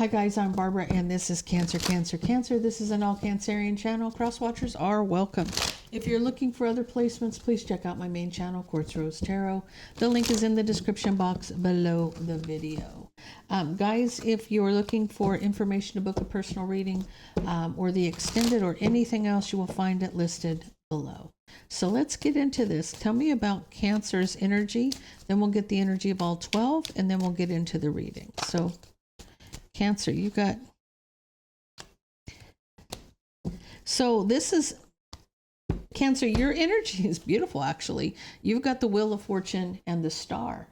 Hi guys, I'm Barbara and this is Cancer, Cancer, Cancer. This is an all Cancerian channel. Crosswatchers are welcome. If you're looking for other placements, please check out my main channel, Quartz Rose Tarot. The link is in the description box below the video. Guys, if you're looking for information to book a personal reading or the extended or anything else, you will find it listed below. So let's get into this. Tell me about Cancer's energy, then we'll get the energy of all 12, and then we'll get into the reading. So Cancer, you got, so this is Cancer, your energy is beautiful actually. You've got the Wheel of Fortune and the Star.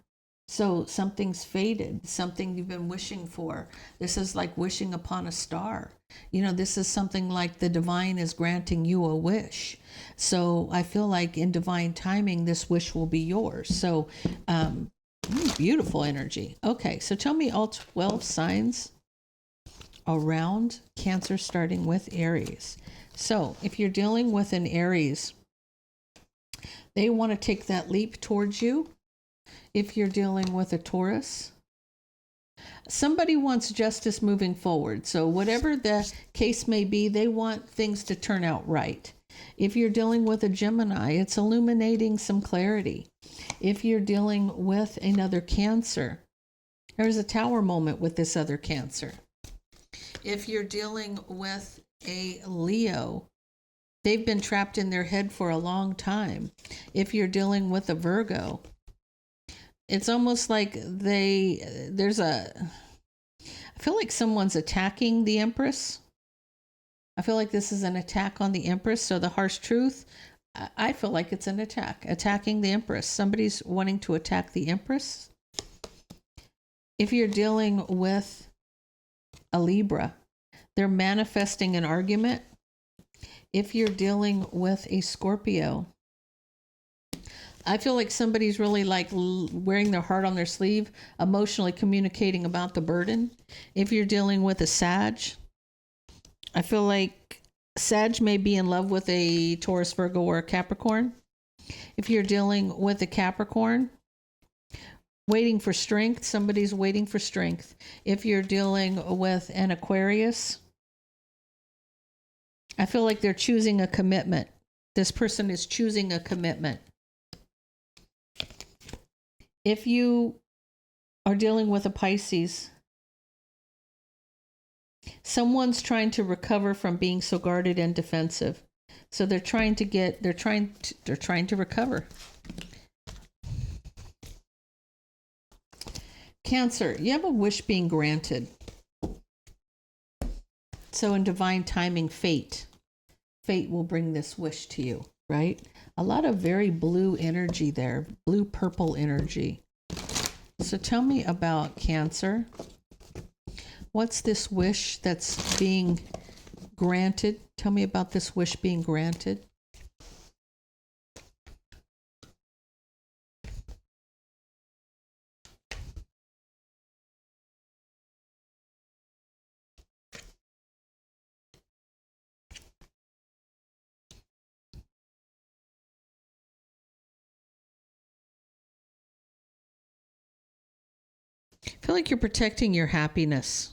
So something's faded, something you've been wishing for. This is like wishing upon a star. You know, this is something like the divine is granting you a wish. So I feel like in divine timing, this wish will be yours. So beautiful energy. Okay, so tell me all 12 signs around Cancer, starting with Aries. So if you're dealing with an Aries, they want to take that leap towards you. If you're dealing with a Taurus, somebody wants justice moving forward. So whatever the case may be, they want things to turn out right. If you're dealing with a Gemini, it's illuminating some clarity. If you're dealing with another Cancer, there's a Tower moment with this other Cancer. If you're dealing with a Leo, they've been trapped in their head for a long time. If you're dealing with a Virgo, it's almost like I feel like someone's attacking the Empress. I feel like this is an attack on the Empress. So the harsh truth, I feel like it's an attacking the Empress. Somebody's wanting to attack the Empress. If you're dealing with a Libra, they're manifesting an argument. If you're dealing with a Scorpio, I feel like somebody's really like wearing their heart on their sleeve, emotionally communicating about the burden. If you're dealing with a Sag, I feel like Sag may be in love with a Taurus, Virgo, or a Capricorn. If you're dealing with a Capricorn, waiting for strength, somebody's waiting for strength. If you're dealing with an Aquarius, I feel like they're choosing a commitment. This person is choosing a commitment. If you are dealing with a Pisces, someone's trying to recover from being so guarded and defensive. So they're trying to recover. Cancer, you have a wish being granted. So in divine timing, fate will bring this wish to you, right? A lot of very blue energy there, blue purple energy. So tell me about Cancer. What's this wish that's being granted? Tell me about this wish being granted. I feel like you're protecting your happiness.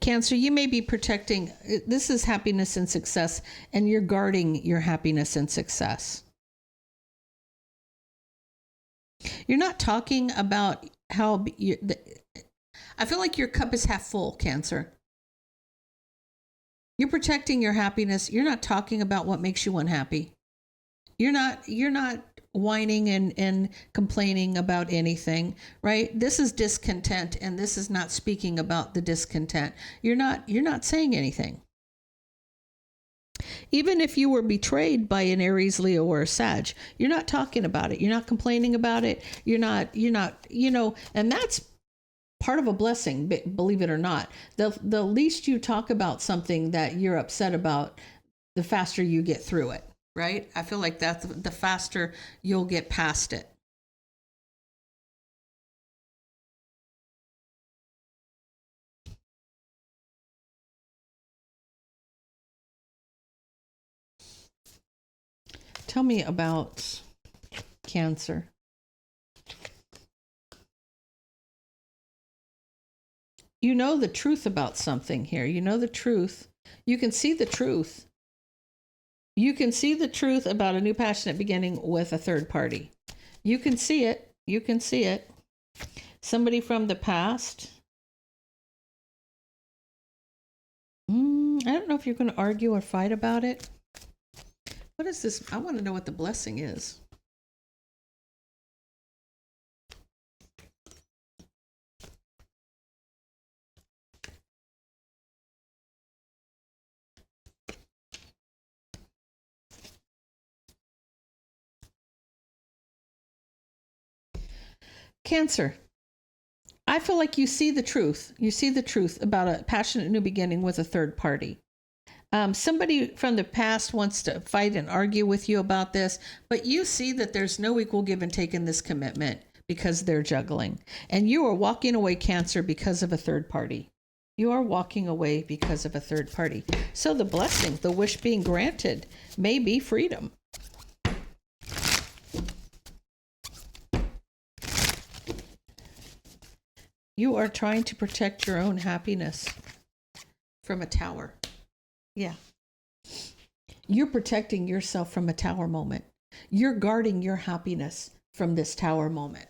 Cancer, you may be protecting, this is happiness and success, and you're guarding your happiness and success. You're not talking about how, I feel like your cup is half full, Cancer. You're protecting your happiness. You're not talking about what makes you unhappy. You're not whining and complaining about anything, right? This is discontent, and this is not speaking about the discontent. You're not saying anything. Even if you were betrayed by an Aries, Leo, or a Sag, you're not talking about it. You're not complaining about it. You're not, and that's part of a blessing, believe it or not. The least you talk about something that you're upset about, the faster you get through it. Right? I feel like that's the faster you'll get past it. Tell me about Cancer. You know the truth about something here. You know the truth. You can see the truth. You can see the truth about a new passionate beginning with a third party. You can see it. You can see it. Somebody from the past. I don't know if you're going to argue or fight about it. What is this? I want to know what the blessing is. Cancer. I feel like you see the truth. You see the truth about a passionate new beginning with a third party. Somebody from the past wants to fight and argue with you about this, but you see that there's no equal give and take in this commitment because they're juggling. And you are walking away, Cancer, because of a third party. You are walking away because of a third party. So the blessing, the wish being granted, may be freedom. You are trying to protect your own happiness from a tower. Yeah. You're protecting yourself from a tower moment. You're guarding your happiness from this tower moment.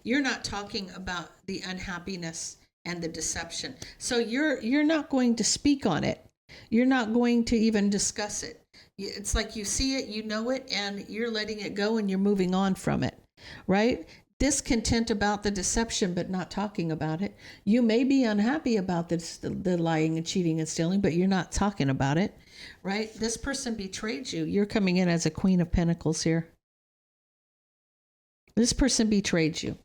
You're not talking about the unhappiness and the deception. So you're not going to speak on it. You're not going to even discuss it. It's like you see it, you know it, and you're letting it go and you're moving on from it, right? Discontent about the deception, but not talking about it. You may be unhappy about the lying and cheating and stealing, but you're not talking about it, right? This person betrayed you. You're coming in as a Queen of Pentacles here. This person betrayed you.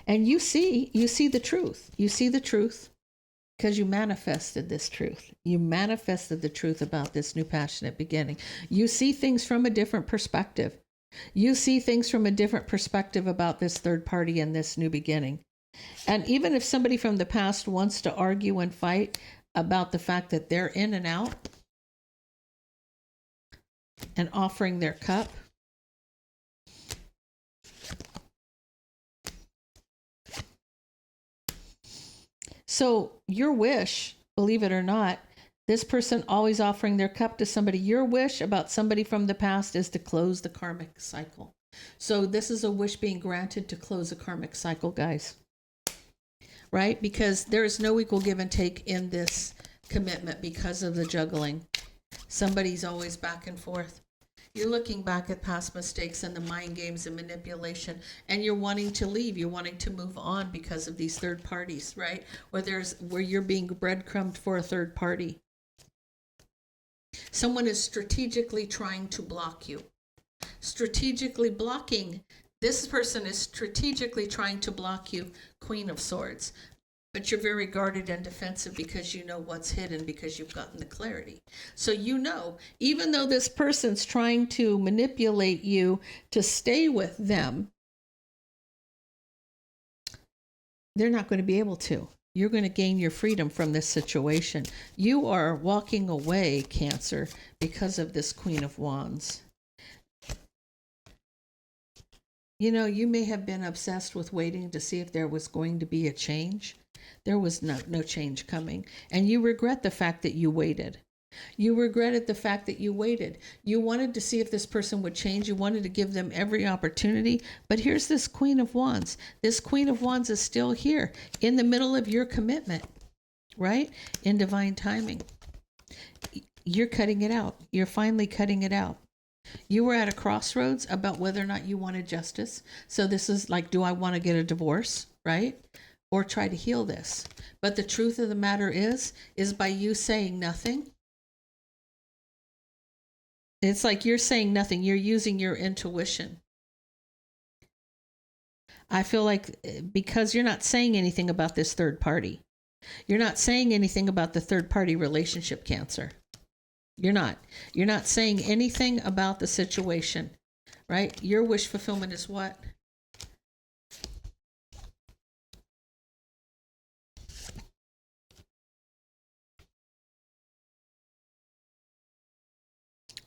And you see the truth. You see the truth because you manifested this truth. You manifested the truth about this new passionate beginning. You see things from a different perspective. You see things from a different perspective about this third party and this new beginning. And even if somebody from the past wants to argue and fight about the fact that they're in and out and offering their cup, so your wish, believe it or not, this person always offering their cup to somebody, your wish about somebody from the past is to close the karmic cycle. So this is a wish being granted to close a karmic cycle, guys. Right? Because there is no equal give and take in this commitment because of the juggling. Somebody's always back and forth. You're looking back at past mistakes and the mind games and manipulation, and you're wanting to leave. You're wanting to move on because of these third parties, right? Where you're being breadcrumbed for a third party. Someone is strategically trying to block you. Strategically blocking. This person is strategically trying to block you, Queen of Swords. But you're very guarded and defensive because you know what's hidden, because you've gotten the clarity. So you know, even though this person's trying to manipulate you to stay with them, they're not going to be able to. You're going to gain your freedom from this situation. You are walking away, Cancer, because of this Queen of Wands. You know, you may have been obsessed with waiting to see if there was going to be a change. There was no change coming. And you regret the fact that you waited. You regretted the fact that you waited. You wanted to see if this person would change. You wanted to give them every opportunity. But here's this Queen of Wands. This Queen of Wands is still here in the middle of your commitment, right? In divine timing. You're cutting it out. You're finally cutting it out. You were at a crossroads about whether or not you wanted justice. So this is like, do I want to get a divorce, right? Or try to heal this? But the truth of the matter is by you saying nothing, it's like you're saying nothing. You're using your intuition. I feel like because you're not saying anything about this third party. You're not saying anything about the third party relationship, Cancer. You're not. You're not saying anything about the situation, right? Your wish fulfillment is what?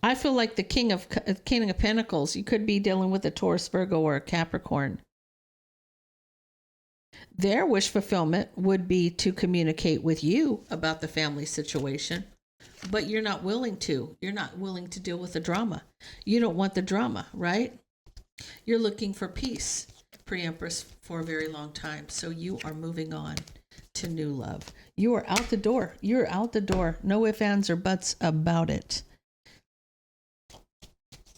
I feel like the King of Pentacles, you could be dealing with a Taurus, Virgo, or a Capricorn. Their wish fulfillment would be to communicate with you about the family situation, but you're not willing to. You're not willing to deal with the drama. You don't want the drama, right? You're looking for peace, pre-empress, for a very long time. So you are moving on to new love. You are out the door. You're out the door. No ifs, ands, or buts about it.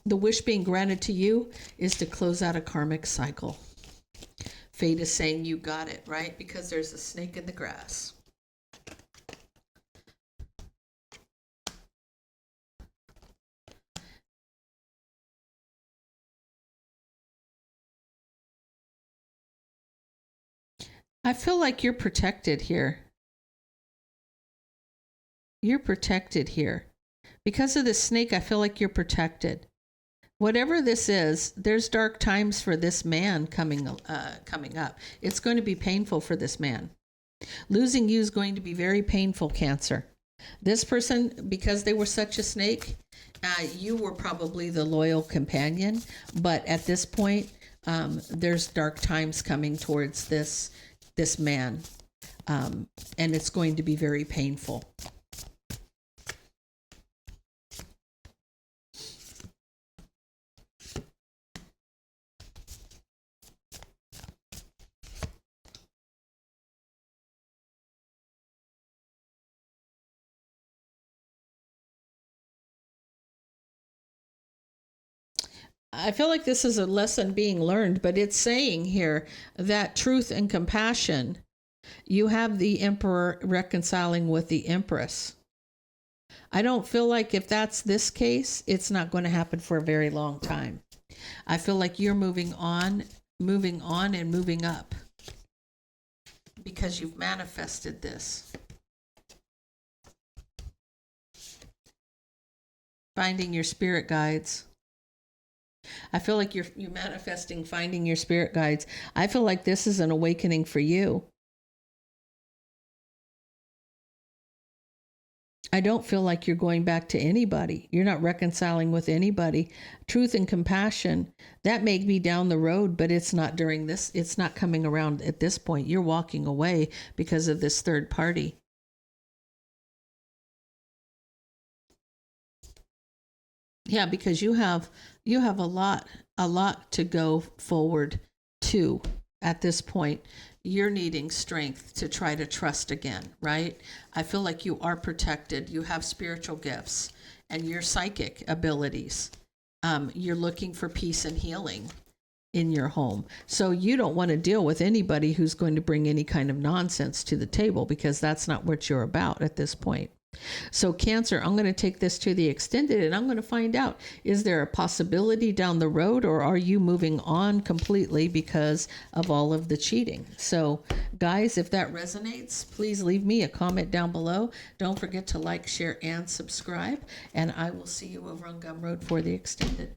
The wish being granted to you is to close out a karmic cycle. Fate is saying you got it, right? Because there's a snake in the grass. I feel like you're protected here. You're protected here. Because of the snake, I feel like you're protected. Whatever this is, there's dark times for this man coming up. It's going to be painful for this man. Losing you is going to be very painful, Cancer. This person, because they were such a snake, you were probably the loyal companion. But at this point, there's dark times coming towards this man. And it's going to be very painful. I feel like this is a lesson being learned, but it's saying here that truth and compassion, you have the emperor reconciling with the empress. I don't feel like if that's this case, it's not going to happen for a very long time. I feel like you're moving on and moving up because you've manifested this. Finding your spirit guides. I feel like you're manifesting finding your spirit guides. I feel like this is an awakening for you. I don't feel like you're going back to anybody. You're not reconciling with anybody. Truth and compassion, that may be down the road, but it's not during this. It's not coming around at this point. You're walking away because of this third party. Yeah, because you have a lot to go forward to at this point. You're needing strength to try to trust again, right? I feel like you are protected. You have spiritual gifts and your psychic abilities. You're looking for peace and healing in your home. So you don't want to deal with anybody who's going to bring any kind of nonsense to the table, because that's not what you're about at this point. So Cancer, I'm going to take this to the extended and I'm going to find out, is there a possibility down the road, or are you moving on completely because of all of the cheating? So guys, if that resonates, please leave me a comment down below. Don't forget to like, share, and subscribe. And I will see you over on Gumroad for the extended.